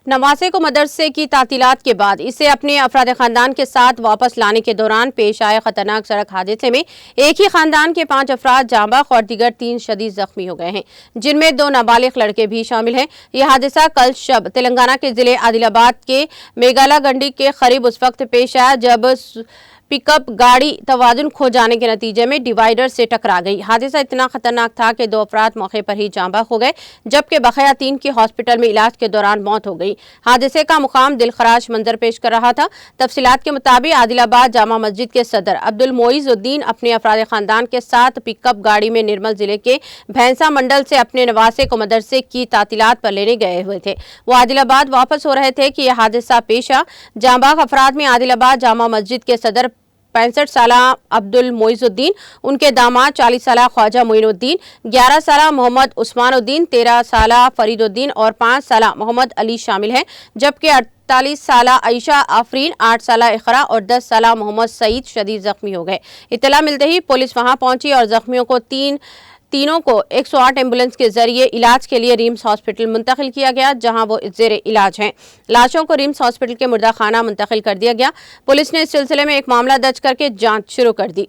नवासे को मदरसे की तातीलात के बाद इसे अपने अफराद खानदान के साथ वापस लाने के दौरान पेश आए खतरनाक सड़क हादसे में एक ही खानदान के 5 अफराद जाँ बहक और दीगर 3 शदीद जख्मी हो गए हैं, जिनमें 2 नाबालिग लड़के भी शामिल हैं। यह हादसा कल शब तेलंगाना के जिले आदिलाबाद के मेगालागंडी के करीब उस वक्त पेश आया जब पिकअप गाड़ी तवाजुन खो जाने के नतीजे में डिवाइडर से टकरा गई। हादसा इतना खतरनाक था कि 2 अफराद मौके पर ही जाँ बहक हो गए, जबकि बकाया 3 की हॉस्पिटल में इलाज के दौरान मौत हो गई। हादसे का मुकाम दिलखराश मंजर पेश कर रहा था। तफसीलात के मुताबिक आदिलाबाद जामा मस्जिद के सदर अब्दुल मोइजुद्दीन अपने अफराद खानदान के साथ पिकअप गाड़ी में निर्मल जिले के भैंसा मंडल से अपने नवासे को मदरसे की तातीलात पर लेने गए हुए थे। वो आदिलाबाद वापस हो रहे थे कि यह हादसा पेश आया। जाँ बहक अफराद में आदिलाबाद जामा मस्जिद के सदर 65 साल अब्दुल मोइजुद्दीन, उनके दामाद 40 साल ख्वाजा मोइनुद्दीन, 11 साल मोहम्मद उस्मानुद्दीन, 13 साल फरीदुद्दीन और 5 साल मोहम्मद अली शामिल हैं, जबकि 48 साल आयशा आफरीन, 8 साल इकरा और 10 साल मोहम्मद सईद शदीद जख्मी हो गए। इत्तला मिलते ही पुलिस वहां पहुंची और जख्मियों को तीनों को 108 एम्बुलेंस के जरिए इलाज के लिए रिम्स हॉस्पिटल मुंतकिल किया गया, जहां वो जेर इलाज हैं। लाशों को रिम्स हॉस्पिटल के मुर्दा खाना मुंतकिल कर दिया गया। पुलिस ने इस सिलसिले में एक मामला दर्ज करके जांच शुरू कर दी।